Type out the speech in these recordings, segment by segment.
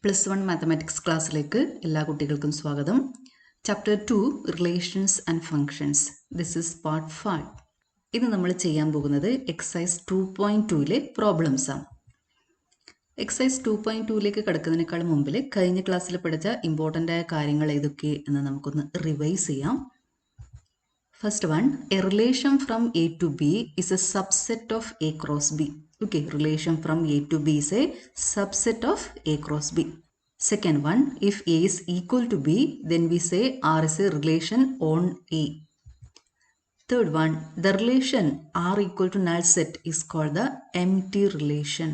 +1 mathematics ക്ലാസ്സിലേക്ക് എല്ലാ കുട്ടികൾക്കും സ്വാഗതം. Chapter 2 relations and functions. This is part 5. ഇന്ന് നമ്മൾ ചെയ്യാൻ പോകുന്നത് എക്സസൈസ് 2.2ലെ പ്രോബ്ലംസ് ആണ്. എക്സസൈസ് 2.2ലേക്ക് കടക്കുന്നതിനേക്കാൾ മുമ്പിൽ കഴിഞ്ഞ ക്ലാസ്സിൽ പഠിച്ച ഇമ്പോർട്ടൻ്റ് ആയ കാര്യങ്ങൾ ഏതൊക്കെ എന്ന് നമുക്കൊന്ന് റിവൈസ് ചെയ്യാം. First one, a relation from A to B is a subset of A cross B. Okay, relation from A to B is a subset of A cross B. Second one, if A is equal to B, then we say R is a relation on A. Third one, the relation R equal to null set is called the empty relation.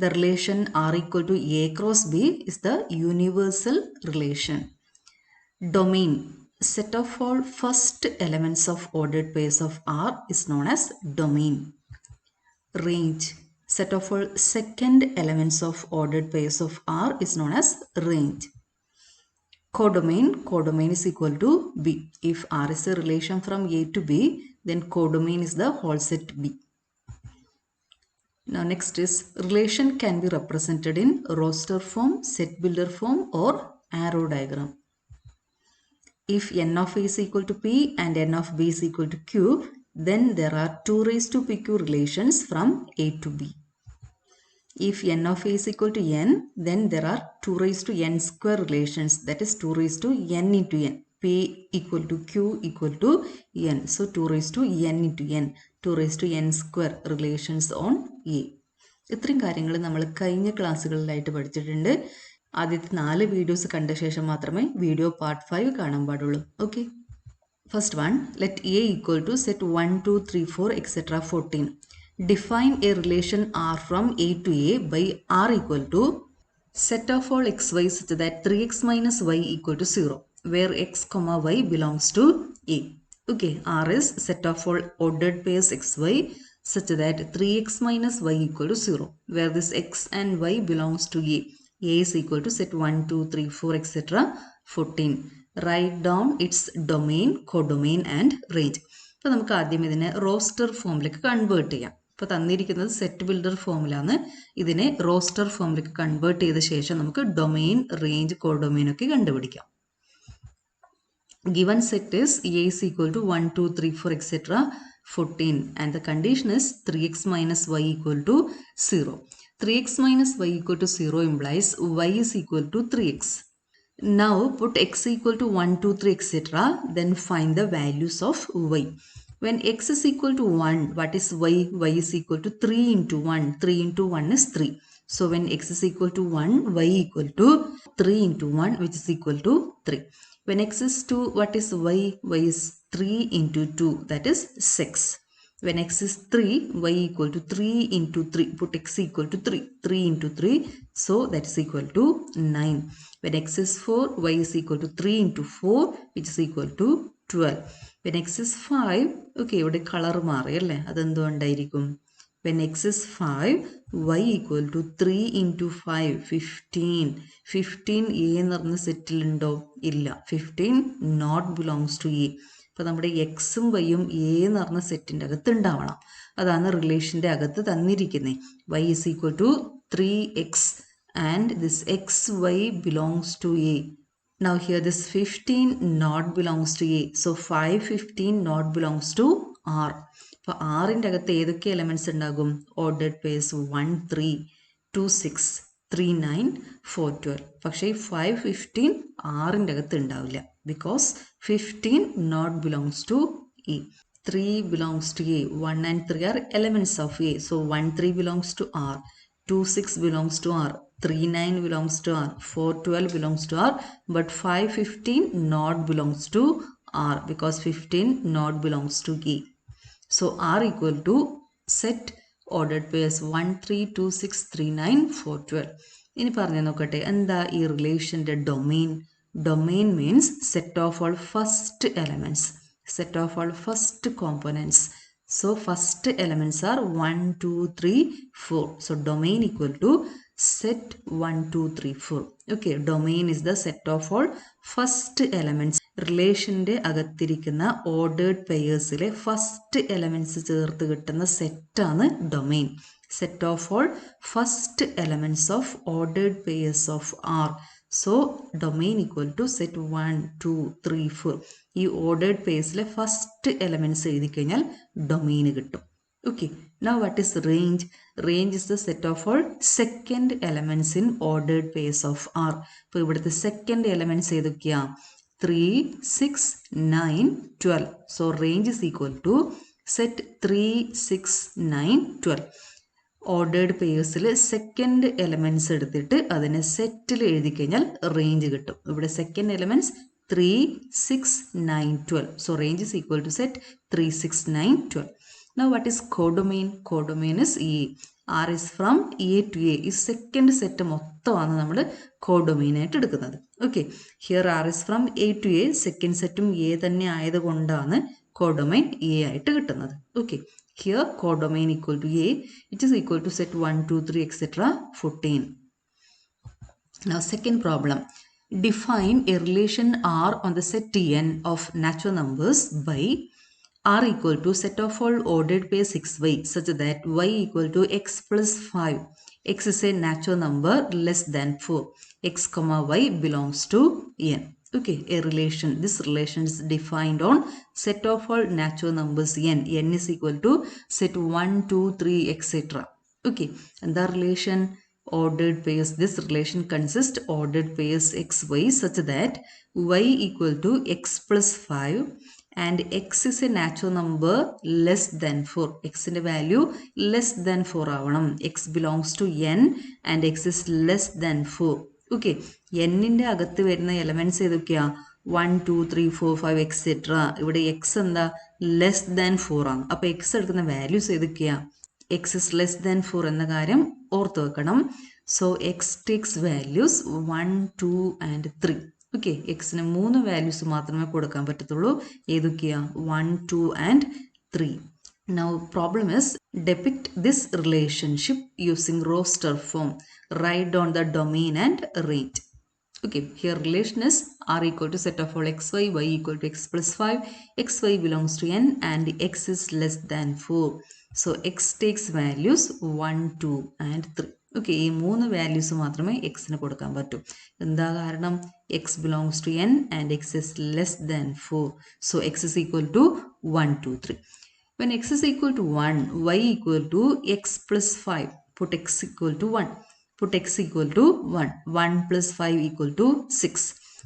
The relation R equal to A cross B is the universal relation. Domain. Set of all first elements of ordered pairs of R is known as domain. Range. Set of all second elements of ordered pairs of R is known as range. Codomain. Codomain is equal to B. If R is a relation from A to B, then codomain is the whole set B. Now next is relation can be represented in roster form, set builder form or arrow diagram. If n of A is equal to P and n of B is equal to Q, then there are 2 raised to PQ relations from A to B. If n of A is equal to n, then there are 2 raised to n square relations, that is 2 raised to n into n. P equal to Q equal to n. So 2 raised to n into n, 2 raised to n square relations on A. ഇത്രയും കാര്യങ്ങൾ നമ്മൾ കഴിഞ്ഞ ക്ലാസ്സുകളിലായിട്ട് പഠിച്ചിട്ടുണ്ട്. ആദ്യത്തെ 4 videos കണ്ട ശേഷം മാത്രമേ video part 5 കാണാൻ പാടുള്ളൂ. Okay, first one, let A equal to set 1 2 3 4 etcetera 14. Define A relation R from A to A by R equal to set of all x y such that 3x minus y equal to 0 where x comma y belongs to a. Okay, R is set of all ordered pairs xy such that 3x minus y equal to 0 where this x and y belongs to a. A is equal to set 1 2 3 4 etc. 14. Write down its domain, codomain and range. അപ്പോൾ നമുക്ക് ആദ്യം ഇതിനെ roster ഫോമിലേക്ക് convert ചെയ്യാം. ഇപ്പോൾ തന്നിരിക്കുന്നത് set builder ഫോമിലാണ്. ഇതിനെ റോസ്റ്റർ ഫോമിലേക്ക് കൺവേർട്ട് ചെയ്ത ശേഷം നമുക്ക് ഡൊമെയിൻ, റേഞ്ച്, കോഡൊമെയിൻ ഒക്കെ കണ്ടുപിടിക്കാം. Given set is A is equal to 1 2 3 4 etc. 14 and the condition is 3x minus y equal to 0. 3x minus y equal to 0 implies y is equal to 3x. Now put x equal to 1 2 3 etc. Then find the values of y. When x is equal to 1, what is y? Y is equal to 3 into 1. 3 into 1 is 3. So when x is equal to 1, y equal to 3 into 1 which is equal to 3. When x is 2, what is y? Y is 3 into 2, that is 6. When x is 3, y equal to 3 into 3. Put x equal to 3. 3 into 3, so that is equal to 9. When x is 4, y is equal to 3 into 4, which is equal to 12. When x is 5, okay, ഇവിടെ colour മാറിയല്ലേ, അതെന്തുകൊണ്ടായിരിക്കും? When x is 5, y equal to 3 into 5, 15. 15 A എന്ന് പറഞ്ഞ സെറ്റിലുണ്ടോ? ഇല്ല. 15 not belongs to A. അപ്പോൾ നമ്മുടെ എക്സും വൈയും A എന്ന് പറഞ്ഞ സെറ്റിൻ്റെ അകത്ത് ഉണ്ടാവണം. അതാണ് റിലേഷൻ്റെ അകത്ത് തന്നിരിക്കുന്നത്. y is equal to 3x and this xy belongs to A. Now here this 15 not belongs to A. So 5 15 not belongs to R. അപ്പോൾ ആറിൻ്റെ അകത്ത് ഏതൊക്കെ എലമെൻറ്റ്സ് ഉണ്ടാകും? Ordered purse 1 3 2 6 3 9 4 12. പക്ഷേ 5 15 ആറിൻ്റെ അകത്ത് ഉണ്ടാവില്ല. Because 15 not belongs to A. 3 belongs to A. 1 and 3 are elements of A. So 1 3 belongs to R. 2 6 belongs to R. 3 9 belongs to R. 4 12 belongs to R. But 5 15 not belongs to R. Because 15 not belongs to A. So R equal to set ordered pairs 1 3 2 6 3 9 4 12. ഇനി പറഞ്ഞു നോക്കട്ടെ, എന്താ ഈ റിലേഷൻ്റെ domain? Domain means set of all first elements, set of all first components. So first elements are 1 2 3 4. So domain equal to set 1 2 3 4. Okay, domain is the set of all first elements. റിലേഷൻ്റെ അകത്തിരിക്കുന്ന ordered പെയേഴ്സിലെ first elements ചേർത്ത് കിട്ടുന്ന സെറ്റാണ് domain. set of all first elements of ordered pairs of R. So domain equal to set 1, 2, 3, 4. ഈ ordered pairsലെ first elements എഴുതി കഴിഞ്ഞാൽ domain കിട്ടും. Okay, now what is range? Range is the set of all second elements in ordered pairs of R. അപ്പോൾ ഇവിടുത്തെ second elements ഏതൊക്കെയാ? 3, 6, 9, 12. So range is equal to set 3, 6, 9, 12. Ordered pairsൽ second elements എടുത്തിട്ട് അതിനെ സെറ്റിൽ എഴുതി കഴിഞ്ഞാൽ റേഞ്ച് കിട്ടും. ഇവിടെ second elements 3, 6, 9, 12. So range is equal to set 3, 6, 9, 12. Now what is codomain? Codomain is A. R is from A to A. ഈ second set മൊത്തമാണ് നമ്മൾ codomain ആയിട്ട് എടുക്കുന്നത്. Okay, here R is from A to A. Second സെറ്റും A തന്നെ ആയതുകൊണ്ടാണ് codomain A ആയിട്ട് കിട്ടുന്നത്. Okay, here codomain equal to A. It is equal to set 1, 2, 3, etc. 14. Now second problem. Define a relation R on the set N of natural numbers by R equal to set of all ordered pairs 6y such that y equal to x plus 5. X is a natural number less than 4. X comma y belongs to n. Okay, a relation. This relation is defined on set of all natural numbers n. N is equal to set 1, 2, 3, etc. Okay, and the relation ordered pairs. This relation consists ordered pairs xy such that y equal to x plus 5 and x is a natural number less than 4. X in the value less than 4 ആവണം. X belongs to n and x is less than 4. Okay, n ന്റെ അകത്ത് വരുന്ന elements ഏതൊക്കെയാ? 1, 2, 3, 4, 5, etc. ഇവിടെ x എന്താ? Less than 4 ആണ്. അപ്പോൾ x എടുക്കുന്ന വാല്യൂസ് ഏതൊക്കെയാ? x is less than 4 എന്ന കാര്യം ഓർത്ത് വെക്കണം. So x takes values 1, 2 and 3. Okay, എക്സിന് 3 വാല്യൂസ് മാത്രമേ കൊടുക്കാൻ പറ്റത്തുള്ളൂ. ഏതൊക്കെയാ? 1, 2 and 3. Now problem is depict this relationship using roster form. Write down the domain and range. Okay, here relation is R equal to set of all xy, y equal to x plus 5, xy belongs to n and x is less than 4. So x takes values 1, 2 and 3. Okay, ഈ 3 values മാത്രമേ എക്സിന് കൊടുക്കാൻ പറ്റൂ. എന്താ കാരണം? X belongs to N and x is less than 4. So x is equal to 1, 2, 3. When x is equal to 1, y equal to x plus 5. Put x equal to 1. Put x equal to 1. 1 plus 5 equal to 6.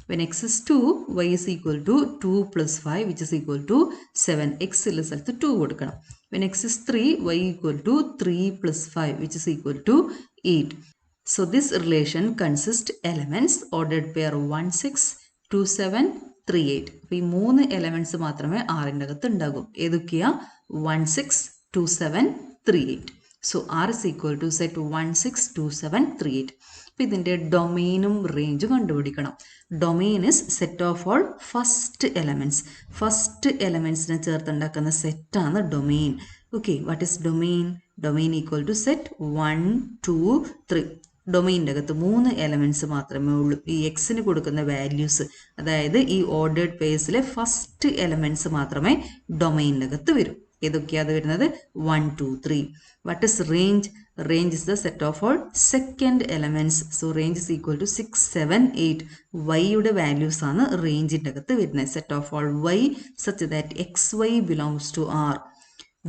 When x is 2, y is equal to 2 plus 5 which is equal to 7. x ഉള്ള സ്ഥലത്ത് 2 കൊടുക്കണം. When x is 3, y equal to 3 plus 5 which is equal to 8. So this relation consists elements ordered pair 1, 6, 2, 7, 3, 8. അപ്പോൾ ഈ 3 elements മാത്രമേ ആറിൻ്റെ അകത്ത് ഉണ്ടാകും. ഏതൊക്കെയാ? 1, 6, 2, 7, 3, 8. So R is equal to set 1, 6, 2, 7, 3, 8. അപ്പോൾ ഇതിൻ്റെ ഡൊമെയിനും റേഞ്ചും കണ്ടുപിടിക്കണം. Domain is set of all first elements. First എലമെന്റ്സിനെ ചേർത്തുണ്ടാക്കുന്ന സെറ്റാണ് domain. Okay, what is domain? Domain equal to set 1, 2, 3. ഡൊമെയിൻ്റെ അകത്ത് 3 എലമെന്റ്സ് മാത്രമേ ഉള്ളൂ. ഈ എക്സിന് കൊടുക്കുന്ന വാല്യൂസ്, അതായത് ഈ ഓർഡേർഡ് പേഴ്സിലെ ഫസ്റ്റ് എലമെന്റ്സ് മാത്രമേ ഡൊമെയിൻ്റെ അകത്ത് വരൂ. ഏതൊക്കെയാണ് വരുന്നത്? 1, 2, 3. What is range? Range is the set of all second elements. So range is equal to 6, 7, 8. Y യുടെ വാല്യൂസ് ആണ് റേഞ്ചിൻ്റെ അകത്ത് വരുന്നത്. Set of all y such that xy belongs to R.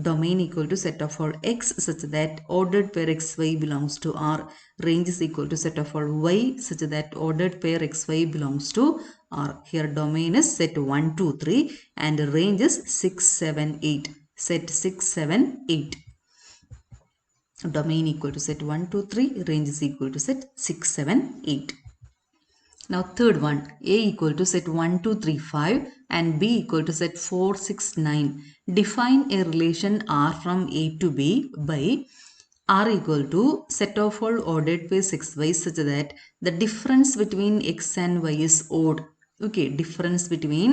Domain equal to set of all x such that ordered pair xy belongs to R. Range is equal to set of all y such that ordered pair xy belongs to R. Here domain is set 1, 2, 3 and range is 6, 7, 8. Set 6, 7, 8. Domain equal to set 1, 2, 3. Range is equal to set 6, 7, 8. Now third one, A equal to set 1, 2, 3, 5 and B equal to set 4, 6, 9. Define a relation R from A to B by R equal to set of all ordered pairs xy such that the difference between x and y is odd. Okay, difference between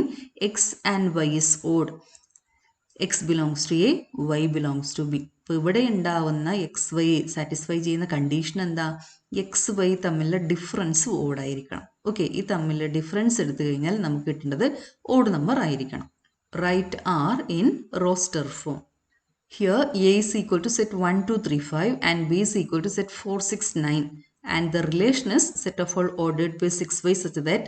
x and y is odd. x belongs to A, y belongs to B. അപ്പോൾ ഇവിടെ ഉണ്ടാവുന്ന x y satisfy ചെയ്യുന്ന condition എന്താ? X y തമ്മിലുള്ള difference ഓടായിരിക്കണം. Okay, ഈ തമ്മിലുള്ള difference എടുത്തു കഴിഞ്ഞാൽ നമുക്ക് കിട്ടേണ്ടത് ഓഡ് നമ്പർ ആയിരിക്കണം. Write R in roster form. Here A is equal to set 1, 2, 3, 5 and B is equal to set 4, 6, 9. And the relation is set of all ordered by 6y such that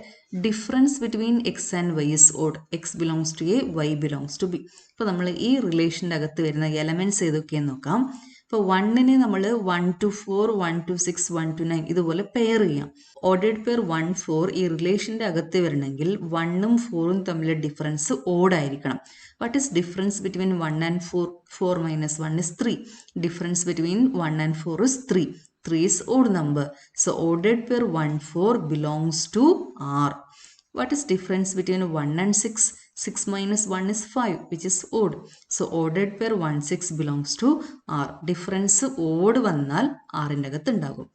difference between x and y is odd. X belongs to A, y belongs to B. അപ്പോൾ നമ്മൾ ഈ റിലേഷൻ്റെ അകത്ത് വരുന്ന elements ഏതൊക്കെയെന്ന് നോക്കാം. ഇപ്പോൾ 1നെ നമ്മൾ 1 to 4, 1 to 6, 1 to 9 ഇതുപോലെ പെയർ ചെയ്യാം. ഓർഡേഡ് പെയർ 1, 4 ഈ റിലേഷൻ്റെ അകത്ത് വരണമെങ്കിൽ 1ഉം 4ഉം തമ്മിലെ difference ഓഡായിരിക്കണം. What is difference between 1 and 4? 4 minus 1 is 3. Difference between 1 and 4 is 3. 3 is odd number. So ordered pair 1, 4 belongs to R. What is difference between 1 and 6? 6 minus 1 is 5, which is odd. So ordered pair 1, 6 belongs to R. Difference odd vannal R inde agathu undagum.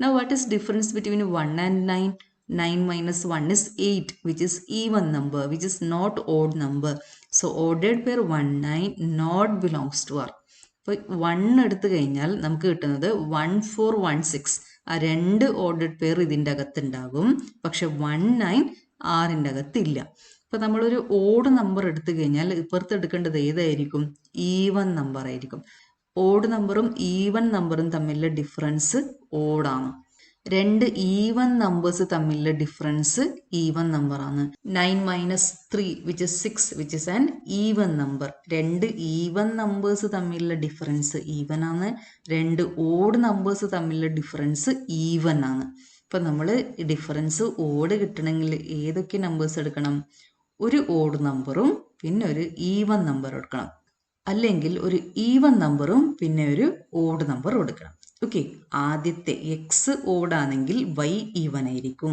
Now what is difference between 1 and 9? 9 minus 1 is 8, which is even number, which is not odd number. So ordered pair 1, 9 not belongs to R. അപ്പോൾ 1 എടുത്തു കഴിഞ്ഞാൽ നമുക്ക് കിട്ടുന്നത് 1, 4, 1, 6 ആ രണ്ട് ordered pair ഇതിൻ്റെ അകത്തുണ്ടാകും. പക്ഷെ 1, 9 ആറിൻ്റെ അകത്തില്ല. അപ്പോൾ നമ്മളൊരു ഓഡ് നമ്പർ എടുത്തു കഴിഞ്ഞാൽ ഇപ്പുറത്ത് എടുക്കേണ്ടത് ഏതായിരിക്കും? ഈവൻ നമ്പർ ആയിരിക്കും. ഓഡ് നമ്പറും ഈവൻ നമ്പറും തമ്മിലുള്ള ഡിഫറൻസ് ഓഡാണ്. രണ്ട് ഈവൻ നമ്പേഴ്സ് തമ്മിലുള്ള ഡിഫറൻസ് ഈവൻ നമ്പറാണ്. 9 minus 3 which is 6 which is an even number. രണ്ട് ഈവൻ നമ്പേഴ്സ് തമ്മിലുള്ള ഡിഫറൻസ് ഈവൻ ആണ്. രണ്ട് ഓഡ് നമ്പേഴ്സ് തമ്മിലുള്ള ഡിഫറൻസ് ഈവൻ ആണ്. അപ്പം നമ്മൾ ഡിഫറൻസ് ഓഡ് കിട്ടണമെങ്കിൽ ഏതൊക്കെ നമ്പേഴ്സ് എടുക്കണം? ഒരു ഓഡ് നമ്പറും പിന്നെ ഒരു ഈവൻ നമ്പർ എടുക്കണം. അല്ലെങ്കിൽ ഒരു ഈവൻ നമ്പറും പിന്നെ ഒരു ഓഡ് നമ്പറും എടുക്കണം. ഓക്കെ, ആദ്യത്തെ എക്സ് ഓഡാണെങ്കിൽ വൈ ഈവൻ ആയിരിക്കും.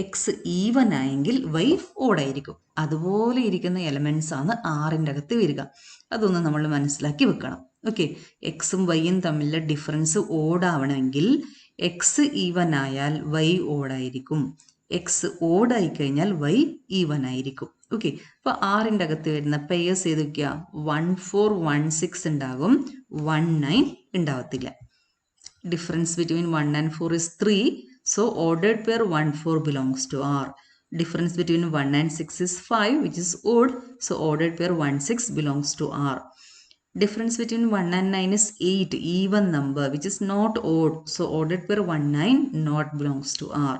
എക്സ് ഈവൻ ആയെങ്കിൽ വൈ ഓഡായിരിക്കും. അതുപോലെ ഇരിക്കുന്ന എലമെൻറ്റ്സ് ആണ് ആറിൻ്റെ അകത്ത് വരിക. അതൊന്ന് നമ്മൾ മനസ്സിലാക്കി വെക്കണം. ഓക്കെ, എക്സും വൈയും തമ്മിലുള്ള ഡിഫറൻസ് ഓഡാവണമെങ്കിൽ എക്സ് ഈവൻ ആയാൽ വൈ ഓഡായിരിക്കും. എക്സ് ഓഡായി കഴിഞ്ഞാൽ വൈ ഈവൻ ആയിരിക്കും. ഓക്കെ, അപ്പോൾ ആറിൻ്റെ അകത്ത് വരുന്ന പെയേഴ്സ് ഏതൊക്കെയാ? 1, 4, 1, 6 ഉണ്ടാകും. 1, 9 ഉണ്ടാവത്തില്ല. Difference between 1 and 4 is 3. So ordered pair 1, 4 belongs to R. Difference between 1 and 6 is 5, which is odd. So ordered pair 1, 6 belongs to R. Difference between 1 and 9 is 8, even number, which is not odd. So ordered pair 1, 9 not belongs to R.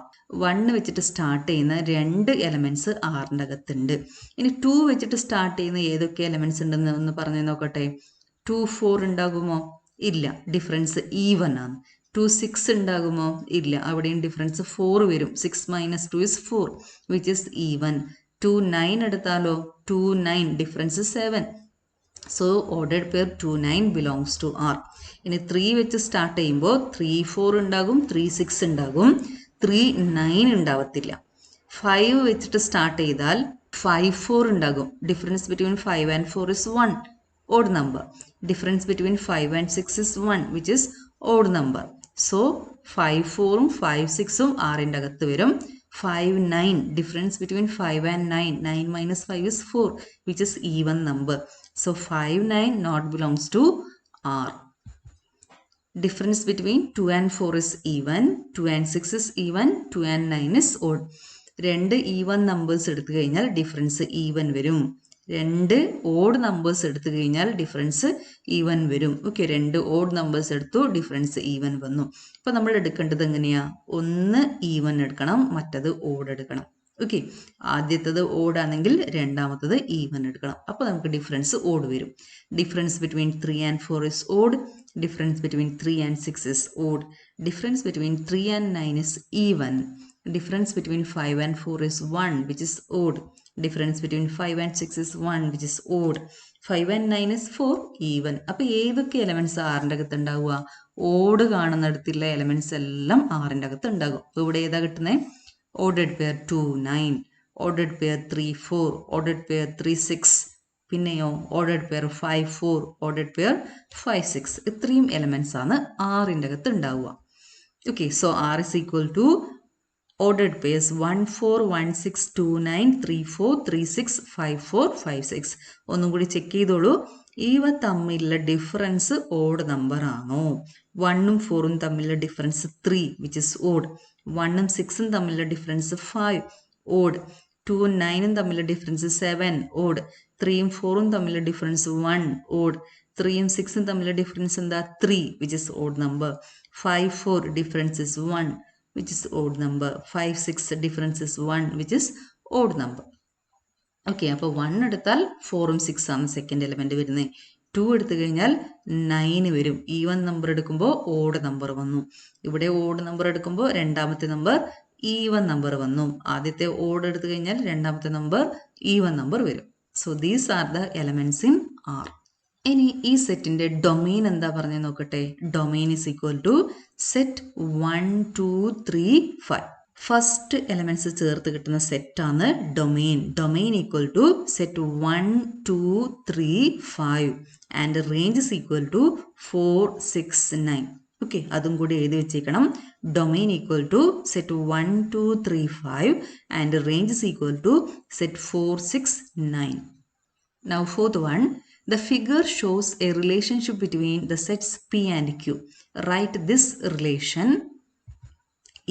1 വെച്ചിട്ട് start ചെയ്യുന്ന രണ്ട് elements ആറിൻ്റെ അകത്തുണ്ട്. ഇനി 2 വെച്ചിട്ട് start ചെയ്യുന്ന ഏതൊക്കെ elements ഉണ്ടെന്ന് ഒന്ന് പറഞ്ഞു നോക്കട്ടെ. 2, 4 ഉണ്ടാകുമോ? ഇല്ല, ഡിഫറൻസ് ഈവൻ ആണ്. 2, 6 ഉണ്ടാകുമോ? ഇല്ല, അവിടെയും ഡിഫറൻസ് 4 വരും. 6 minus 2 is 4, which is even. 2, 9 എടുത്താലോ? 2, 9 difference 7. So ordered pair 2, 9 belongs to R. ഇനി 3 വെച്ച് സ്റ്റാർട്ട് ചെയ്യുമ്പോൾ 3, 4 ഉണ്ടാകും, 3, 6 ഉണ്ടാകും, 3, 9 ഉണ്ടാവത്തില്ല. 5 വെച്ചിട്ട് സ്റ്റാർട്ട് ചെയ്താൽ 5, 4 ഉണ്ടാകും. Difference between 5 and 4 is 1. Odd number. Difference between 5 and 6 is 1, which is odd number. So 5, 4 5, 6 ആറിൻ്റെ അകത്ത് വരും. 5, 9 difference between 5 and 9. 9 minus 5 is 4, which is even number. So 5, 9 not belongs to R. Difference between 2 and 4 is even. 2 and 6 is even. 2 and 9 is odd. രണ്ട് even numbers എടുത്തു കഴിഞ്ഞാൽ difference even വരും. രണ്ട് odd numbers എടുത്തു കഴിഞ്ഞാൽ difference even വരും. Okay, രണ്ട് odd numbers എടുത്തു, ഡിഫറൻസ് ഈവൻ വന്നു. അപ്പോൾ നമ്മൾ എടുക്കേണ്ടത് എങ്ങനെയാ? ഒന്ന് ഈവൻ എടുക്കണം, മറ്റത് ഓഡ് എടുക്കണം. ഓക്കെ, ആദ്യത്തത് ഓഡ് ആണെങ്കിൽ രണ്ടാമത്തത് ഈവൻ എടുക്കണം. അപ്പോൾ നമുക്ക് ഡിഫറൻസ് ഓഡ് വരും. Difference between 3 and 4 is odd. Difference between 3 and 6 is odd. Difference between 3 and 9 is even. Difference between 5 and 4 is 1, which is odd. Difference between 5 and 6 is 1, which is odd. 5 and 9 is 4, even. അപ്പോൾ ഏതൊക്കെ elements ആറിൻ്റെ അകത്ത് ഉണ്ടാവുക? Odd കാണുന്നിടത്തുള്ള elements എല്ലാം ആറിൻ്റെ അകത്ത് ഉണ്ടാകും. അപ്പോൾ ഇവിടെ ഏതാ കിട്ടുന്നത്? Ordered pair 2, 9, ordered pair 3, 4, ordered pair 3, 6, പിന്നെയോ ഓർഡേഡ് പെയർ 5, 4, ഓർഡേഡ് പെയർ 5, 6. ഇത്രയും എലമെൻറ്റ്സ് ആണ് ആറിൻ്റെ അകത്ത് ഉണ്ടാവുക. Okay, so R is equal to ordered pairs 1, 4, 1, 6, 2, 9, 3, 4, 3, 6, 5, 4, 5, 6. ഒന്നും കൂടി ചെക്ക് ചെയ്തോളൂ. ഇവ തമ്മിലുള്ള ഡിഫറൻസ് ഓഡ് നമ്പർ ആണോ? 1ഉം 4ഉം തമ്മിലുള്ള ഡിഫറൻസ് 3, വിച്ച് ഇസ് ഓഡ്. 1ഉം 6ഉം തമ്മിലുള്ള ഡിഫറൻസ് 5, ഓഡ്. 2ഉം 9ഉം തമ്മിലുള്ള ഡിഫറൻസ് 7 ഓഡ്, 3ഉം 4ഉം തമ്മിലുള്ള ഡിഫറൻസ് 1 ഓഡ്, 3ഉം 6ഉം തമ്മിലുള്ള ഡിഫറൻസ് എന്താ 3 which is odd number. 5 4 difference is 1 which is odd number. 5 6 difference is 1 which is odd number. Okay, അപ്പോൾ 1 എടുത്താൽ 4ഉം 6 ആണ് സെക്കൻഡ് എലമെന്റ് വരുന്നത്. 2 എടുത്തു കഴിഞ്ഞാൽ 9 വരും. ഈവൻ നമ്പർ എടുക്കുമ്പോൾ ഓഡ് നമ്പർ വന്നു. ഇവിടെ ഓഡ് നമ്പർ എടുക്കുമ്പോൾ രണ്ടാമത്തെ നമ്പർ ഈവൻ നമ്പർ വന്നു. ആദ്യത്തെ ഓഡ് എടുത്തു കഴിഞ്ഞാൽ രണ്ടാമത്തെ നമ്പർ ഈവൻ നമ്പർ വരും. So these are the elements in R. ഇനി ഈ സെറ്റിന്റെ ഡൊമെയിൻ എന്താ പറഞ്ഞത് നോക്കട്ടെ. Domain is equal to set 1 2 3 5. First elements ചേർത്ത് കിട്ടുന്ന സെറ്റാണ് domain. Domain equal to set 1 2 3 5 and range is equal to 4 6 9. Okay, അതും കൂടി എഴുതി വെച്ചേക്കണം. Domain equal to set 1 2 3 5 and range is equal to set 4 6 9. Now fourth one. The figure shows a relationship between the sets P and Q. Write this relation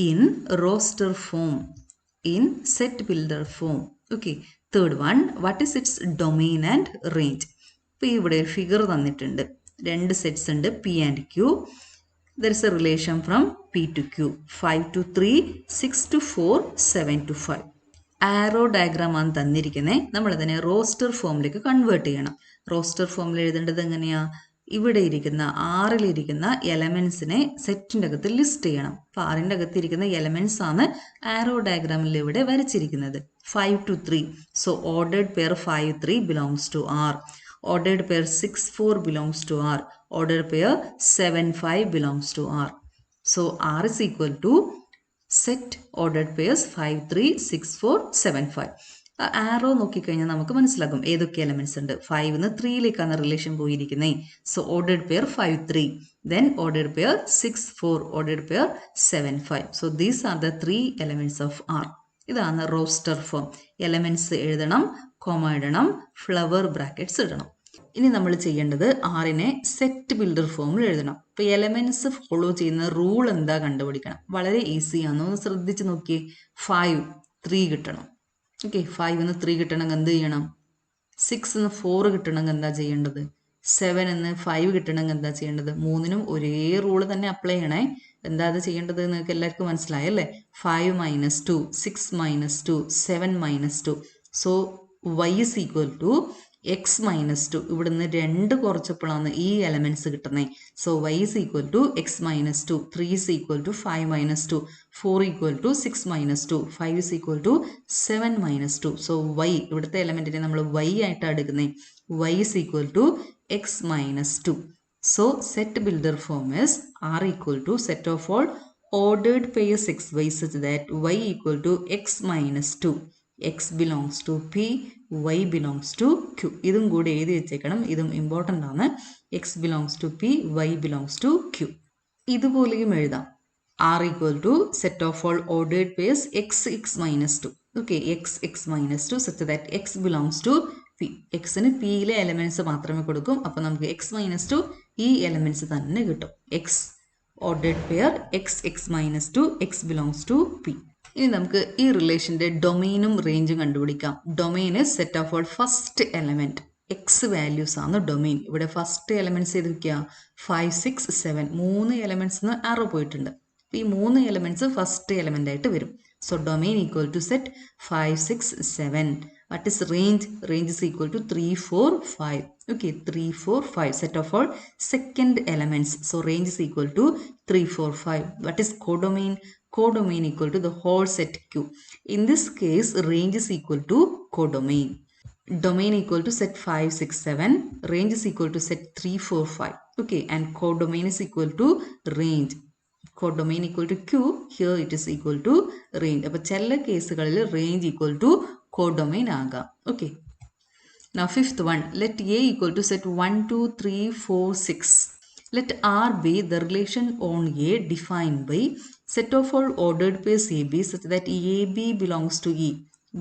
in roster form, in set builder form. Okay. Third one, what is its domain and range? ഇപ്പോൾ ഇവിടെ figure തന്നിട്ടുണ്ട്. രണ്ട് sets ഉണ്ട്, P and Q. There is a relation from P to Q. 5 to 3, 6 to 4, 7 to 5. Arrow diagram ആണ് തന്നിരിക്കുന്നത്. നമ്മളതിനെ roster ഫോമിലേക്ക് convert ചെയ്യണം. റോസ്റ്റർ ഫോമിൽ എഴുതേണ്ടത് എങ്ങനെയാ? ഇവിടെ ഇരിക്കുന്ന ആറിലിരിക്കുന്ന എലമെന്റ്സിനെ സെറ്റിൻ്റെ അകത്ത് ലിസ്റ്റ് ചെയ്യണം. അപ്പോൾ ആറിൻ്റെ അകത്ത് ഇരിക്കുന്ന എലമെന്റ്സ് ആണ് ആരോ ഡയഗ്രാമിൽ ഇവിടെ വരച്ചിരിക്കുന്നത്. 5 to 3. So ordered pair 5 3 belongs to R. Ordered pair 6 4 belongs to R. Ordered pair 7 5 belongs to R. So R is equal to set ordered pairs 5 3 6 4 7 5. Arrow നോക്കിക്കഴിഞ്ഞാൽ നമുക്ക് മനസ്സിലാകും ഏതൊക്കെ എലമെന്റ്സ് ഉണ്ട്. 5ന്ന് 3ലേക്കാണ് റിലേഷൻ പോയിരിക്കുന്നത്. So ordered pair 5 3, then ordered pair 6 4, ordered pair 7 5. So these are the 3 elements of R. ഇതാണ് roster form. Elements എഴുതണം, കോമ ഇടണം, ഫ്ലവർ ബ്രാക്കറ്റ്സ് ഇടണം. ഇനി നമ്മൾ ചെയ്യേണ്ടത് ആറിനെ സെറ്റ് ബിൽഡർ ഫോമിൽ എഴുതണം. അപ്പോൾ എലമെന്റ്സ് ഫോളോ ചെയ്യുന്ന റൂൾ എന്താ കണ്ടുപിടിക്കണം. വളരെ ഈസിയാണ്, ഒന്ന് ശ്രദ്ധിച്ച് നോക്കിയേ. 5 3 കിട്ടണം. ഓക്കെ, 5ന്ന് 3 കിട്ടണമെങ്കിൽ എന്ത് ചെയ്യണം? 6ന്ന് 4 കിട്ടണമെങ്കിൽ എന്താ ചെയ്യേണ്ടത്? 7ന്ന് 5 കിട്ടണമെങ്കിൽ എന്താ ചെയ്യേണ്ടത്? മൂന്നിനും ഒരേ റൂള് തന്നെ അപ്ലൈ ചെയ്യണേ. എന്താ അത് ചെയ്യേണ്ടത് നിങ്ങൾക്ക് എല്ലാവർക്കും മനസ്സിലായല്ലേ? 5 - 2, 6 - 2, 7 - 2. So y is equal to x - 2. ഇവിടുന്ന് 2 കുറച്ചപ്പോഴാണ് ഈ എലമെന്റ്സ് കിട്ടുന്നത്. So y is equal to x - 2. 3 is equal to 5 - 2. 4 equal to 6 - 2. 5 is equal to 7 - 2. So y, ഇവിടുത്തെ എലമെന്റിനെ നമ്മൾ y ആയിട്ടാണ് എടുക്കുന്നത്. y is equal to x - 2. So set builder form is R equal to set of all ordered pairs xy such that y equal to x minus 2. x belongs to P, y belongs to Q. ഇതും കൂടി എഴുതി വെച്ചേക്കണം. ഇതും important ആണ്. x belongs to P, y belongs to Q. ഇതുപോലെയും എഴുതാം. R equal to set of all ordered pairs x x minus 2. Okay, x x minus 2 such that x belongs to P. എക്സിന് പിയിലെ elements മാത്രമേ കൊടുക്കും. അപ്പോൾ നമുക്ക് x minus 2 ഈ elements തന്നെ കിട്ടും. X ordered pair x x minus 2, x belongs to P. ഇനി നമുക്ക് ഈ റിലേഷൻ്റെ ഡൊമെയിനും റേഞ്ചും കണ്ടുപിടിക്കാം. Domain is set of all first element. X values ആണ് ഡൊമെയിൻ. ഇവിടെ ഫസ്റ്റ് എലമെന്റ്സ് ഏതൊക്കെയാ? 5 6 7. 3 എലമെന്റ്സ് ആറോ പോയിട്ടുണ്ട്. ഈ 3 എലമെന്റ്സ് ഫസ്റ്റ് എലമെന്റ് ആയിട്ട് വരും. So domain equal to set 5 6 7. What is range? Range is equal to 3 4 5. Okay, 3 4 5. Set of all second elements. So range is equal to 3 4 5. What is codomain? Codomain equal to the whole set Q. In this case, range is equal to codomain. Domain equal to set 5 6 7. Range is equal to set 3 4 5. Okay, and codomain is equal to range. Codomain equal to Q. Here it is equal to range. അപ്പോൾ ചില കേസുകളിൽ range equal to codomain ആകാം. Okay. Now fifth one. Let A equal to set 1 2 3 4 6. Let R be the relation on A defined by set of all ordered pairs AB such that AB belongs to E.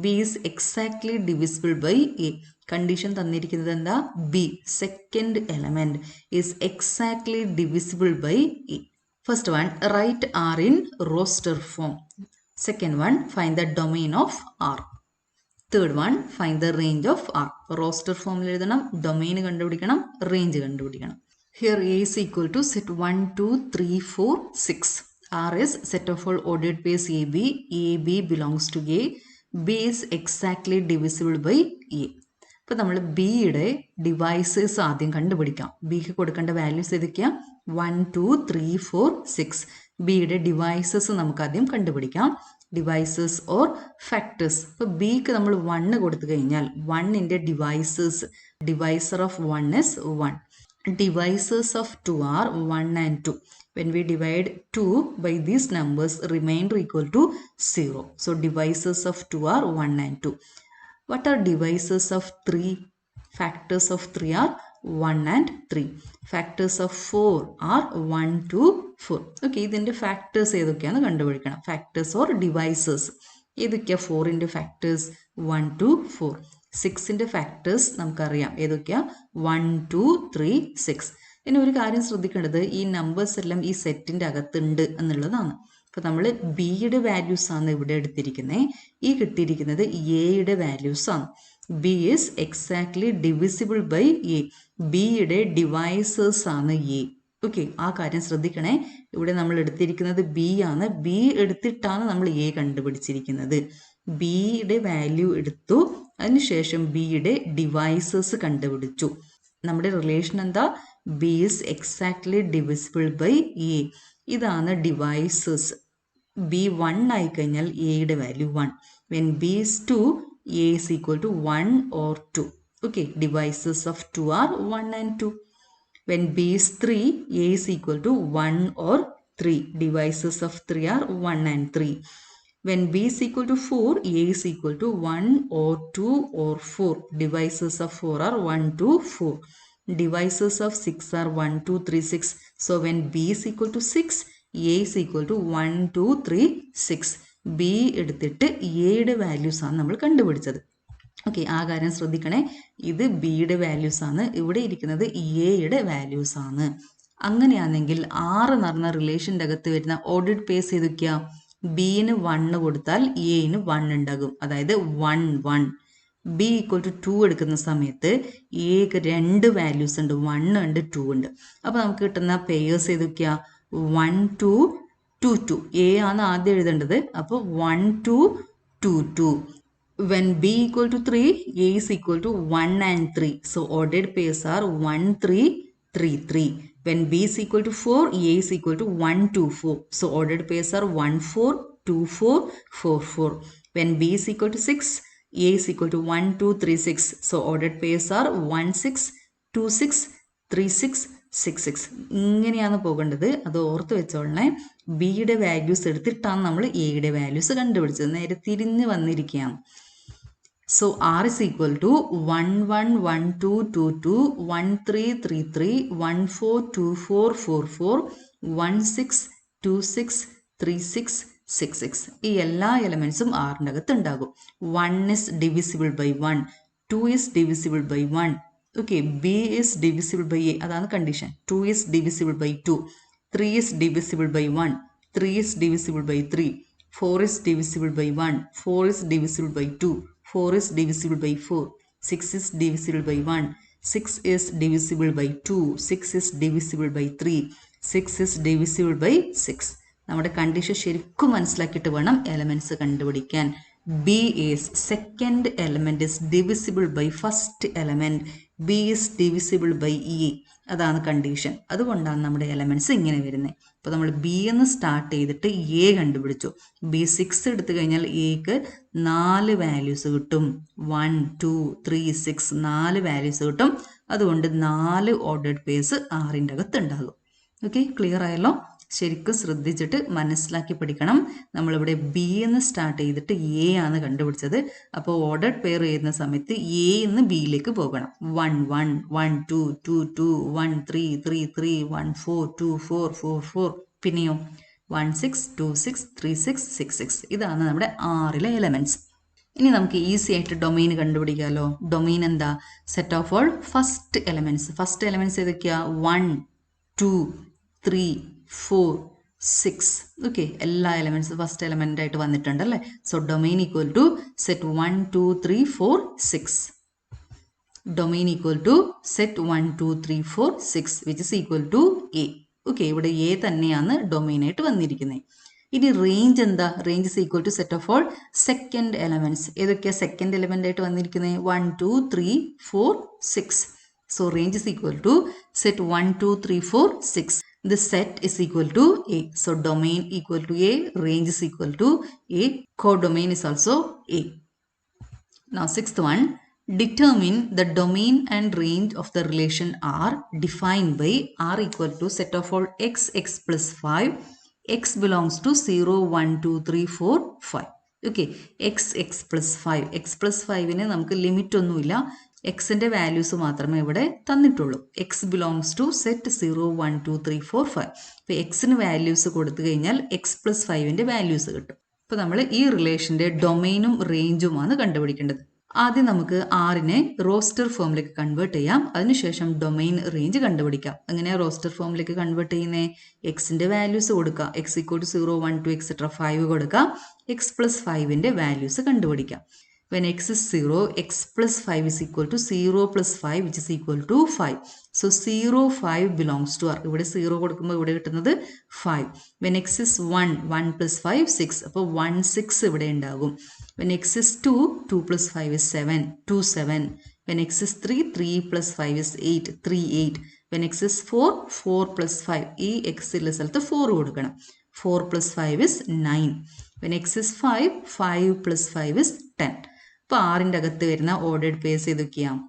B is exactly divisible by A. Condition തന്നിരിക്കുന്നത് എന്താ? B, second element, is exactly divisible by A. First one, write R in roster form. Second one, find the domain of R. Third one, find the range of R. Roster formula എഴുതണം, domain കണ്ടുപിടിക്കണം, range കണ്ടുപിടിക്കണം. Here A is equal to set 1, 2, 3, 4, 6. R is set of all ordered pairs AB. AB belongs to A. B is exactly divisible by A. അപ്പോൾ നമ്മൾ ബിയുടെ devices ആദ്യം കണ്ടുപിടിക്കാം. ബിക്ക് കൊടുക്കേണ്ട വാല്യൂസ് ഏതൊക്കെയാണ്? 1, 2, 3, 4, 6. ബിയുടെ ഡിവൈസസ് നമുക്ക് ആദ്യം കണ്ടുപിടിക്കാം. Devices or factors. ഇപ്പോൾ ബിക്ക് നമ്മൾ 1 കൊടുത്തു കഴിഞ്ഞാൽ 1ൻ്റെ divisor of 1 is 1. Divisors of 2 are 1 and 2. When we divide 2 by these numbers, remainder equal to 0. So divisors of 2 are 1 and 2. What are divisors of 3? Factors of 3 are 1 and 3. Factors of 4 are 1, 2, 4. Okay, ഇതിൻ്റെ factors ഏതൊക്കെയാണ് കണ്ടുപിടിക്കണം. Factors or divisors. ഏതൊക്കെയാണ് 4ൻ്റെ factors? 1, 2, 4. 6ൻ്റെ factors നമുക്കറിയാം. ഏതൊക്കെയാണ്? 1, 2, 3, 6. ഇനി ഒരു കാര്യം ശ്രദ്ധിക്കേണ്ടത്, ഈ നമ്പേഴ്സ് എല്ലാം ഈ സെറ്റിൻ്റെ അകത്തുണ്ട് എന്നുള്ളതാണ്. അപ്പോൾ നമ്മൾ ബിയുടെ വാല്യൂസ് ആണ് ഇവിടെ എടുത്തിരിക്കുന്നത്. ഈ കിട്ടിയിരിക്കുന്നത് എയുടെ വാല്യൂസ് ആണ്. B is exactly divisible by A. ബിയുടെ ഡിവൈസേഴ്സ് ആണ് എ. ഓക്കെ, ആ കാര്യം ശ്രദ്ധിക്കണേ. ഇവിടെ നമ്മൾ എടുത്തിരിക്കുന്നത് ബി ആണ്. ബി എടുത്തിട്ടാണ് നമ്മൾ എ കണ്ടുപിടിച്ചിരിക്കുന്നത്. ബിയുടെ വാല്യൂ എടുത്തു, അതിനുശേഷം ബിയുടെ ഡിവൈസസ് കണ്ടുപിടിച്ചു. നമ്മുടെ റിലേഷൻ എന്താ? B is exactly divisible by A. ഇതാണ് ഡിവൈസസ്. ബി 1 ആയിക്കഴിഞ്ഞാൽ എയുടെ value 1. When B is 2, A is equal to 1 or 2. Okay, divisors of 2 are 1 and 2. When B is 3, A is equal to 1 or 3. Divisors of 3 are 1 and 3. When b is equal to 4, a is equal to 1 or 2 or 4. Divisors of 4 are 1, 2, 4. Divisors of 6 are 1, 2, 3, 6. So when b is equal to 6, a is equal to 1, 2, 3, 6. b എടുത്തിട്ട് എയുടെ values ആണ് നമ്മൾ കണ്ടുപിടിച്ചത്. Okay, ആ കാര്യം ശ്രദ്ധിക്കണേ. ഇത് ബിയുടെ വാല്യൂസ് ആണ്, ഇവിടെ ഇരിക്കുന്നത് എയുടെ വാല്യൂസ് ആണ്. അങ്ങനെയാണെങ്കിൽ 6 എന്ന് പറഞ്ഞ റിലേഷൻ്റെ അകത്ത് വരുന്ന ഓർഡേഡ് പേഴ്സ് ഏതൊക്കെയാ? ബിന് 1 കൊടുത്താൽ എന് 1 ഉണ്ടാകും. അതായത് 1, 1. ബി ഈക്വൽ ടു 2 എടുക്കുന്ന സമയത്ത് എക്ക് 2 വാല്യൂസ് ഉണ്ട്, 1 ഉണ്ട്, 2 ഉണ്ട്. അപ്പോൾ നമുക്ക് കിട്ടുന്ന പെയേഴ്സ് ഏതൊക്കെയാ? 1, 2, 2, 2. എ ആണ് ആദ്യം എഴുതേണ്ടത്. അപ്പോൾ 1, 2, 2, 2. When b equal to 3, a is equal to 1 and 3. So ordered pairs are 1, 3, 3, 3. When b is equal to 4, a is equal to 1, 2, 4. So ordered pairs are 1, 4, 2, 4, 4, 4. When b is equal to 6, a is equal to 1, 2, 3, 6. So ordered pairs are 1, 6, 2, 6, 3, 6, 6, 6. ഇങ്ങനെയാണ് പോകേണ്ടത്. അത് ഓർത്ത് വെച്ചോളണേ. ബിയുടെ values എടുത്തിട്ടാണ് നമ്മൾ എയുടെ values കണ്ടുപിടിച്ചത്. നേരെ തിരിഞ്ഞ് വന്നിരിക്കുകയാണ്. So R is equal to 1, 1, 1, 2, 2, 2, 1, 3, 3, 3, 1, 4, 2, 4, 4, 4, 1, 6, 2, 6, 3, 6, 6, 6. ഈ എല്ലാ എലമെൻസും ആറിൻ്റെ അകത്ത് ഉണ്ടാകും. 1 is divisible by 1, 2 is divisible by 1. Okay, B is divisible by A, അതാണ് condition. 2 is divisible by 2, 3 is divisible by 1, 3 is divisible by 3, 4 is divisible by 1, 4 is divisible by 2, 4 is divisible by 4, 6 is divisible by 1, 6 is divisible by 2, 6 is divisible by 3, 6 is divisible by 6. നമ്മുടെ condition ശരിക്കും മനസ്സിലാക്കിയിട്ട് വേണം elements കണ്ടുപിടിക്കാൻ. B is second element is divisible by first element. B is divisible by E. അതാണ് condition. അതുകൊണ്ടാണ് നമ്മുടെ elements ഇങ്ങനെ വരുന്നത്. അപ്പോൾ നമ്മൾ ബി എന്ന് സ്റ്റാർട്ട് ചെയ്തിട്ട് എ കണ്ടുപിടിച്ചു. ബി 6 എടുത്തു കഴിഞ്ഞാൽ എക്ക് 4 വാല്യൂസ് കിട്ടും. 1, 2, 3, 6 4 വാല്യൂസ് കിട്ടും. അതുകൊണ്ട് 4 ഓർഡേഡ് പേഴ്സ് ആറിൻ്റെ അകത്ത് ഉണ്ടാകും. ഓക്കെ, ക്ലിയർ ആയല്ലോ? ശരിക്കും ശ്രദ്ധിച്ചിട്ട് മനസ്സിലാക്കി പഠിക്കണം. നമ്മളിവിടെ ബി എന്ന് സ്റ്റാർട്ട് ചെയ്തിട്ട് എ ആണ് കണ്ടുപിടിച്ചത്. അപ്പോൾ ഓർഡേഡ് പെയർ ചെയ്യുന്ന സമയത്ത് എ എന്ന് ബിയിലേക്ക് പോകണം. 1, 1, 1, 2, 2, 2, 1, 3, 3, 3, 1, 4, 2, 4, 4, 4. പിന്നെയോ 1, 6, 2, 6, 3, 6, 6, 6. ഇതാണ് നമ്മുടെ 6 എലമെൻറ്റ്സ്. ഇനി നമുക്ക് ഈസി ആയിട്ട് ഡൊമെയിൻ കണ്ടുപിടിക്കാമല്ലോ. ഡൊമെയിൻ എന്താ? Set of all first elements. First elements ഏതൊക്കെയാ? 1, 2, 3, 4, 6. ഓക്കെ, എല്ലാ എലമെൻറ്റ്സ് ഫസ്റ്റ് എലമെൻ്റ് ആയിട്ട് വന്നിട്ടുണ്ടല്ലേ. So domain equal to set 1 2 3 4 6. Domain equal to set 1 2 3 4 6 which is equal to A. Okay, ഇവിടെ എ തന്നെയാണ് ഡൊമെയിൻ ആയിട്ട് വന്നിരിക്കുന്നത്. ഇനി റേഞ്ച് എന്താ? Range is equal to set of all second elements. ഏതൊക്കെയാണ് സെക്കൻഡ് എലമെന്റ് ആയിട്ട് വന്നിരിക്കുന്നത്? 1 2 3 4 6. So range is equal to set 1 2 3 4 6. This set is equal to A. So domain equal to A, range is equal to A, codomain is also A. Now sixth one, determine the domain and range of the relation R defined by R equal to set of all x, x plus 5, x belongs to 0, 1, 2, 3, 4, 5. Okay, x plus 5. x plus 5 ന് നമുക്ക് limit ഒന്നുമില്ല. എക്സിൻ്റെ values മാത്രമേ ഇവിടെ തന്നിട്ടുള്ളൂ. X belongs to set 0 1 2 3 4 5. ഇപ്പോൾ എക്സിന് values കൊടുത്തു കഴിഞ്ഞാൽ എക്സ് പ്ലസ് 5ൻ്റെ വാല്യൂസ് കിട്ടും. അപ്പോൾ നമ്മൾ ഈ റിലേഷൻ്റെ ഡൊമെയിനും റേഞ്ചുമാണ് കണ്ടുപിടിക്കേണ്ടത്. ആദ്യം നമുക്ക് ആറിനെ റോസ്റ്റർ ഫോമിലേക്ക് കൺവേർട്ട് ചെയ്യാം. അതിനുശേഷം ഡൊമെയിൻ റേഞ്ച് കണ്ടുപിടിക്കാം. എങ്ങനെയാണ് റോസ്റ്റർ ഫോമിലേക്ക് കൺവേർട്ട് ചെയ്യുന്നത്? എക്സിൻ്റെ വാല്യൂസ് കൊടുക്കുക. എക്സ് ഈക്വൽ ടു 0 1 2 എക്സെട്ര 5 കൊടുക്കുക. എക്സ് പ്ലസ് 5ൻ്റെ വാല്യൂസ് കണ്ടുപിടിക്കാം. When x is 0, x plus 5 is equal to 0 plus 5 which is equal to 5. So 0, 5 belongs to R. ഇവിടെ 0 കൊടുക്കുമ്പോൾ ഇവിടെ കിട്ടുന്നത് 5. When x is 1, 1 plus 5, 6. അപ്പോൾ 1, 6 ഇവിടെ ഉണ്ടാകും. When x is 2, 2 plus 5 is 7, 2, 7. When x is 3, 3 plus 5 is 8, 3, 8. When x is 4, 4 plus 5. ഈ x ഉള്ള സ്ഥലത്ത് 4 കൊടുക്കണം. 4 plus 5 is 9. When x is 5, 5 plus 5 is 10. ഇപ്പോൾ ആറിൻ്റെ അകത്ത് വരുന്ന ഓർഡേഡ് പേഴ്സ് ഏതൊക്കെയാണ്?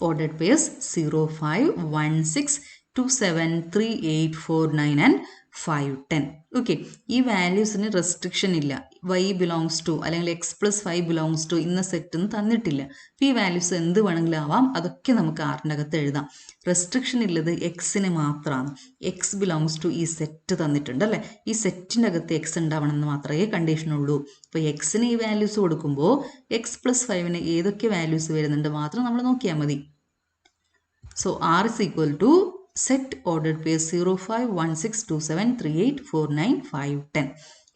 Ordered purse 0 5 1 6 2 7 3 8 4 9 and 5 10. ഓക്കെ, ഈ വാല്യൂസിന് റെസ്ട്രിക്ഷൻ ഇല്ല. y ബിലോങ്സ് ടു അല്ലെങ്കിൽ എക്സ് പ്ലസ് 5 ബിലോങ്സ് ടു ഇന്ന സെറ്റൊന്നും തന്നിട്ടില്ല. അപ്പോൾ ഈ വാല്യൂസ് എന്ത് വേണമെങ്കിലും ആവാം. അതൊക്കെ നമുക്ക് ആറിൻ്റെ അകത്ത് എഴുതാം. റെസ്ട്രിക്ഷൻ ഉള്ളത് എക്സിന് മാത്രമാണ്. എക്സ് ബിലോങ്സ് ടു ഈ സെറ്റ് തന്നിട്ടുണ്ട് അല്ലേ. ഈ സെറ്റിൻ്റെ അകത്ത് എക്സ് ഉണ്ടാവണം എന്ന് മാത്രമേ കണ്ടീഷനുള്ളൂ. അപ്പോൾ എക്സിന് ഈ വാല്യൂസ് കൊടുക്കുമ്പോൾ എക്സ് പ്ലസ് 5ന് ഏതൊക്കെ വാല്യൂസ് വരുന്നുണ്ട് മാത്രം നമ്മൾ നോക്കിയാൽ മതി. So R is equal to set ordered pair 0 5 1 6 2 7 3 8 4 9 5 10.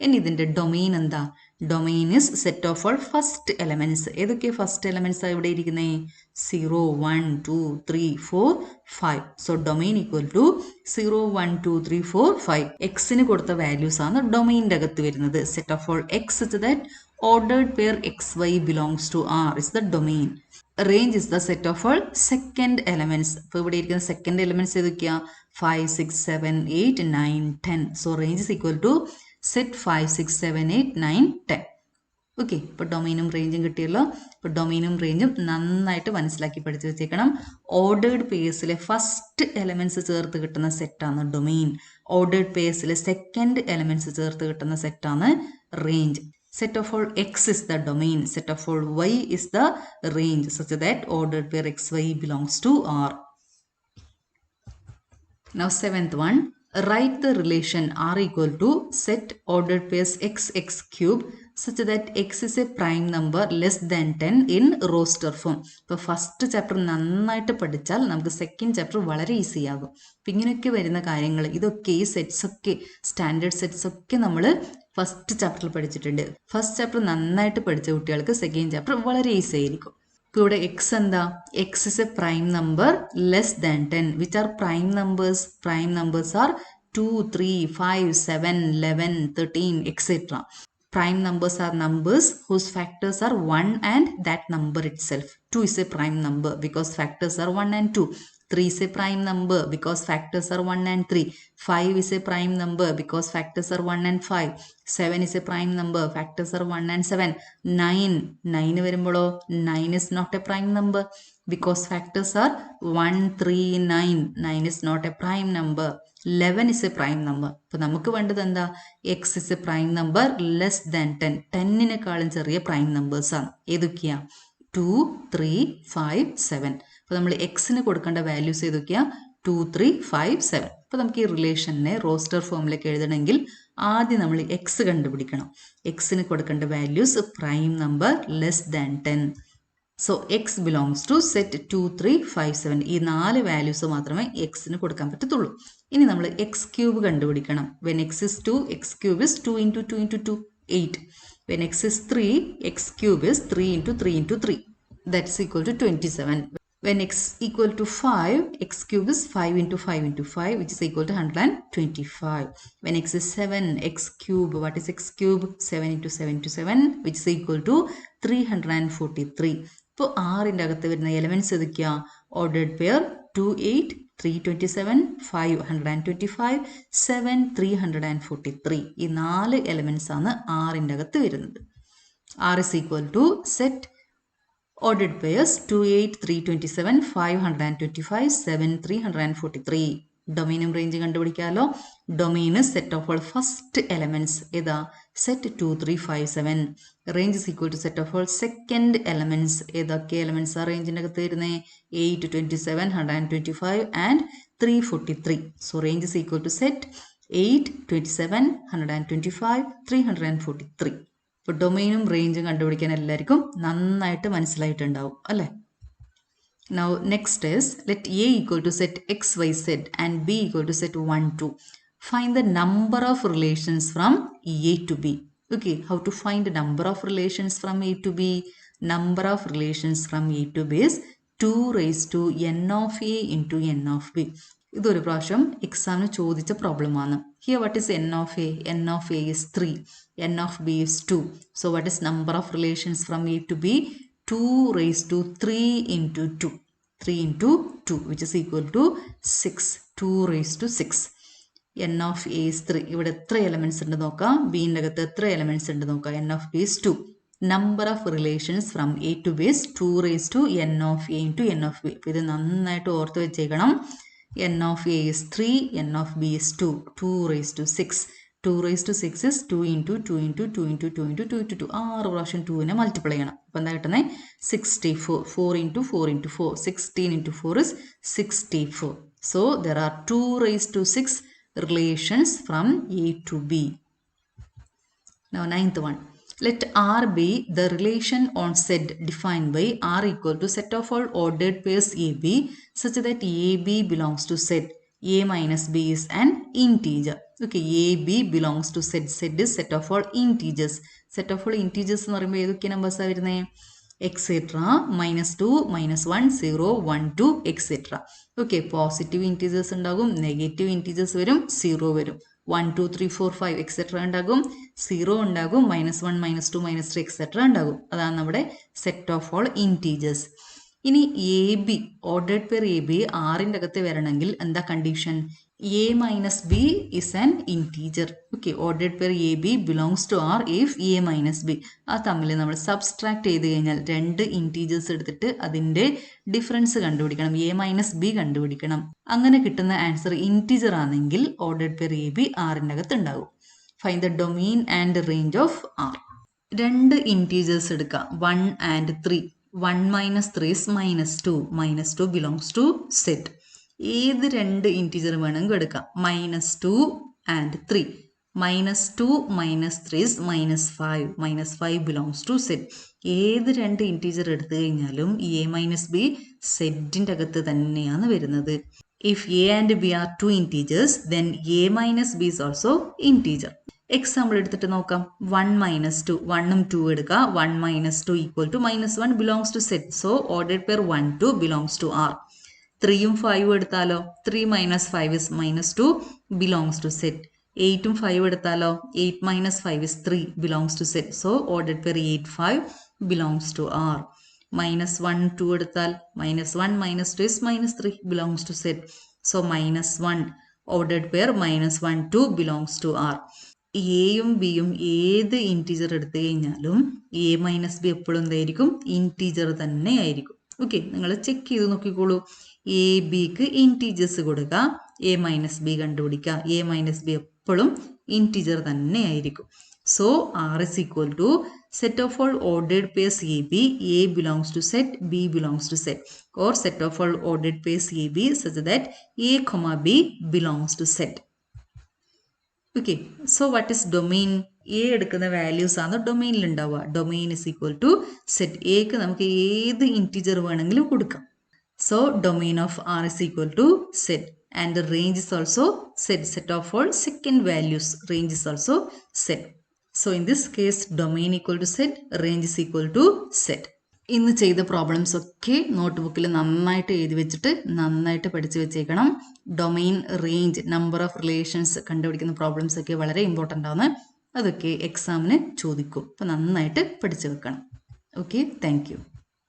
ഇനി ഇതിൻ്റെ ഡൊമെയിൻ എന്താ? Domain is set of all first elements. ഏതൊക്കെ ഫസ്റ്റ് എലമെൻറ്റ്സാണ് ഇവിടെ ഇരിക്കുന്നത്? 0 1 2 3 4 5. So domain equal to 0 1 2 3 4 5. എക്സിന് കൊടുത്ത വാല്യൂസ് ആണ് ഡൊമെയിൻ്റെ അകത്ത് വരുന്നത്. Set of all X such that ordered pair xy belongs to R is the domain. Range is the set of all second elements. ഇപ്പോൾ ഇവിടെ ഇരിക്കുന്ന സെക്കൻഡ് എലമെന്റ്സ് ഏതൊക്കെയാണ്? 5 6 7 8 9 10. So range is equal to set 5 6 7 8 9 10. Okay, ഇപ്പോൾ ഡൊമൈനും റേഞ്ചും കിട്ടിയല്ലോ. ഇപ്പോൾ ഡൊമൈനും റേഞ്ചും നന്നായിട്ട് മനസ്സിലാക്കി പഠിച്ചു വെച്ചേക്കണം. ഓർഡേഡ് പേഴ്സിലെ ഫസ്റ്റ് എലമെന്റ്സ് ചേർത്ത് കിട്ടുന്ന സെറ്റാണ് ഡൊമൈൻ. ഓർഡേഡ് പേഴ്സിലെ സെക്കൻഡ് എലമെന്റ്സ് ചേർത്ത് കിട്ടുന്ന സെറ്റാണ് range. Set of all x is the domain. Set of all y is the range such that ordered pair xy belongs to R. Now seventh one, write the relation R equal to set ordered pairs x x cube such that x is a prime number less than 10 in roster form. ഇപ്പോൾ first chapter നന്നായിട്ട് പഠിച്ചാൽ നമുക്ക് second chapter വളരെ easy ആകും. അപ്പം ഇങ്ങനെയൊക്കെ വരുന്ന കാര്യങ്ങൾ ഇതൊക്കെ ഈ സെറ്റ്സ് ഒക്കെ സ്റ്റാൻഡേർഡ് സെറ്റ്സ് ഒക്കെ നമ്മൾ ഫസ്റ്റ് ചാപ്റ്ററിൽ പഠിച്ചിട്ടുണ്ട്. ഫസ്റ്റ് ചാപ്റ്റർ നന്നായിട്ട് പഠിച്ച കുട്ടികൾക്ക് സെക്കൻഡ് ചാപ്റ്റർ വളരെ ഈസി ആയിരിക്കും. ഇപ്പോൾ ഇവിടെ എക്സ് എന്താ? X is A prime number less than 10. Which are prime numbers? Prime numbers are 2 3 5 7 11 13 etc. Prime numbers are numbers whose factors are 1 and that number itself. 2 is a prime number because factors are 1 and 2. 3 is a prime number because factors are 1 and 3. 5 is a prime number because factors are 1 and 5. 7 is a prime number, factors are 1 and 7. 9 വരുമ്പോഴോ 9 is not a prime number because factors are 1 3 9. 9 is not a prime number. 11 is a prime number. അപ്പോൾ നമുക്ക് വേണ്ടത് എന്താ? X is A prime number less than 10. 10-നേക്കാളും ചെറിയ prime നമ്പേഴ്സാണ്. ഏതൊക്കെയാണ്? 2 3 5 7. അപ്പോൾ നമ്മൾ എക്സിന് കൊടുക്കേണ്ട വാല്യൂസ് ഏതൊക്കെയാണ്? 2 3 5 7. അപ്പോൾ നമുക്ക് ഈ റിലേഷനെ റോസ്റ്റർ ഫോമിലേക്ക് എഴുതണമെങ്കിൽ ആദ്യം നമ്മൾ എക്സ് കണ്ടുപിടിക്കണം. എക്സിന് കൊടുക്കേണ്ട values prime number less than 10. So x belongs to set 2, 3, 5, 7. ഈ 4 വാല്യൂസ് മാത്രമേ എക്സിന് കൊടുക്കാൻ പറ്റത്തുള്ളൂ. ഇനി നമ്മൾ എക്സ് ക്യൂബ് കണ്ടുപിടിക്കണം. When x is 2, X cube is 2 into 2 into 2, 8. When x is 3, X cube is 3 into 3 into 3. That's equal to 27. When x equal to 5, x cube is 5 into 5 into 5, which is equal to 125. When x is 7, x cube, what is x cube? 7 into 7 into 7, which is equal to 343. ഇപ്പോൾ ആറിൻ്റെ അകത്ത് വരുന്ന elements ഏതൊക്കെയാ? Ordered pair 2, 8, 327, 5, 125, 7, 343. ഈ 4 elements ആണ് ആറിൻ്റെ അകത്ത് വരുന്നത്. R is equal to set ordered pairs 2, 8, 327, 525, 7, 343. ഡൊമൈനും റേഞ്ച് കണ്ടുപിടിക്കാമല്ലോ. Domain set of all first elements ഏതാ? Set 2, 3, 5, 7. Range is equal to set of all second elements. ഏതൊക്കെ എലമെന്റ്സ് ആ റേഞ്ചിൻ്റെ അകത്ത് വരുന്നത്? 8, 27, 125 and 343. So range is equal to set 8, 27, 125, 343. ഇപ്പോൾ ഡൊമൈനും റേഞ്ചും കണ്ടുപിടിക്കാൻ എല്ലാവർക്കും നന്നായിട്ട് മനസ്സിലായിട്ടുണ്ടാവും അല്ലേ? Now next is let A equal to set x, y, z and B equal to set 1, 2. Find the number of relations from A to B. Okay, how to find the number of relations from A to B? Number of relations from A to B is 2 raised to n of A into n of B. ഇതൊരു പ്രാവശ്യം എക്സാമിന് ചോദിച്ച പ്രോബ്ലമാണ്. Here what is n of A? n of A is 3. n of B is 2. So what is number of relations from A to B? 2 raised to 3 into 2. 3 into 2 which is equal to 6. 2 raised to 6. n of A is 3. ഇവിടെ എത്ര elements ഉണ്ട് നോക്കാം. ബിൻ്റെ അകത്ത് എത്ര elements ഉണ്ട് നോക്കാം. n of B is 2. Number of relations from A to B is 2 raised to n of A into n of B. അപ്പോൾ ഇത് നന്നായിട്ട് ഓർത്ത് വെച്ചേക്കണം. n of A is 3, n of B is 2. 2 raised to 6. 2 raised to 6 is 2 into 2 into 2 into 2 into 2 into 2. 6 പ്രാവശ്യം 2നെ multiply ചെയ്യണം. അപ്പോൾ എന്താ കിട്ടുന്നത്? 64. 4 into 4 into 4. 16 into 4 is 64. So there are 2 raised to 6 relations from A to B. Now ninth one. Let R be the relation on Z defined by R equal to set of all ordered pairs AB such that AB belongs to Z. A minus B is an integer. Okay, AB belongs to Z. Z is set of all integers. Set of all integers എന്ന് പറയുമ്പോൾ ഏതൊക്കെ നമ്പേഴ്സാണ് വരുന്നത്? Etcetera -2, -1, 0, 1, 2 etcetera. Okay, positive integers ഉണ്ടാകും, negative integers വരും, 0 വരും. 1, 2, 3, 4, 5 etcetera ഉണ്ടാകും, 0 ഉണ്ടാകും, -1, -2, -3 etcetera ഉണ്ടാകും. അതാണ് നമ്മുടെ സെറ്റ് ഓഫ് ഓൾ ഇൻറ്റീജേഴ്സ്. ഇനി A B ordered pair A B ആറിൻ്റെ അകത്ത് വരണമെങ്കിൽ എന്താ condition? A minus B is an integer. Okay, ordered pair A B belongs to R if A minus B. ആ തമ്മിൽ നമ്മൾ സബ്സ്ട്രാക്ട് ചെയ്ത് കഴിഞ്ഞാൽ രണ്ട് ഇൻറ്റീജേഴ്സ് എടുത്തിട്ട് അതിൻ്റെ ഡിഫറൻസ് കണ്ടുപിടിക്കണം, എ മൈനസ് ബി കണ്ടുപിടിക്കണം. അങ്ങനെ കിട്ടുന്ന ആൻസർ ഇൻറ്റീജർ ആണെങ്കിൽ ഓർഡേർഡ് പെയർ എ ബി ആറിൻ്റെ അകത്ത് ഉണ്ടാകും. Find the domain and range of R. രണ്ട് ഇൻറ്റീജേഴ്സ് എടുക്കാം, 1 and 3. 1 minus 3 is -2. -2 belongs to Z. ഏത് രണ്ട് ഇൻറ്റീജർ വേണമെങ്കിൽ എടുക്കാം. -2 and 3. -2 minus 3 is -5. -5 belongs to Z. ഏത് രണ്ട് ഇൻറ്റീജർ എടുത്തു കഴിഞ്ഞാലും എ മൈനസ് ബി സെറ്റിൻ്റെ അകത്ത് തന്നെയാണ് വരുന്നത്. If A and B are 2 integers, then a minus b is also integer. Example എടുത്തിട്ട് നോക്കാം. 1 - 2, 1ഉം 2 എടുക്കുക. 1 - 2 equal to -1 belongs to Z. So ordered pair 1, 2 belongs to R. 3ഉം 5ഉം എടുത്താലോ? 3 - 5 is -2 belongs to Z. 8ഉം 5 എടുത്താലോ? 8 - 5 is 3 belongs to Z. So ordered pair 8, 5 belongs to R. -1, 2 എടുത്താൽ -1 - 2 is -3 belongs to Z. So -1 ordered pair -1, 2 belongs to R. എയും ബിയും ഏത് integer എടുത്തു കഴിഞ്ഞാലും A minus B എപ്പോഴും എന്തായിരിക്കും? ഇൻറ്റീജർ തന്നെ ആയിരിക്കും. ഓക്കെ, നിങ്ങൾ ചെക്ക് ചെയ്ത് നോക്കിക്കോളൂ. എ ബിക്ക് ഇൻറ്റീജേഴ്സ് കൊടുക്കുക, എ മൈനസ് ബി കണ്ടുപിടിക്കുക. എ മൈനസ് ബി എപ്പോഴും ഇൻറ്റീജർ തന്നെ ആയിരിക്കും. So R is equal to set of all ordered pairs A B, A belongs to set, B belongs to set, or set of all ordered pairs A B such that A, B belongs to set. Okay, so what is domain A എടുക്കുന്ന values ആണ് ഡൊമെയിനിൽ ഉണ്ടാവുക. Domain is equal to set. എക്ക് നമുക്ക് ഏത് integer വേണമെങ്കിലും കൊടുക്കാം. So domain of R is equal to set and the range is also set. Set of all second values. Range is also set. So in this case domain equal to set, range is equal to set. ഇന്ന് ചെയ്ത problems ഒക്കെ നോട്ട്ബുക്കിൽ നന്നായിട്ട് എഴുതി വെച്ചിട്ട് നന്നായിട്ട് പഠിച്ചു വെച്ചേക്കണം. Domain, range, number of relations കണ്ടുപിടിക്കുന്ന പ്രോബ്ലംസ് ഒക്കെ വളരെ ഇമ്പോർട്ടൻ്റ് ആണ്. അതൊക്കെ എക്സാമിന് ചോദിക്കും. അപ്പോൾ നന്നായിട്ട് പഠിച്ചു വെക്കണം. Okay, thank you.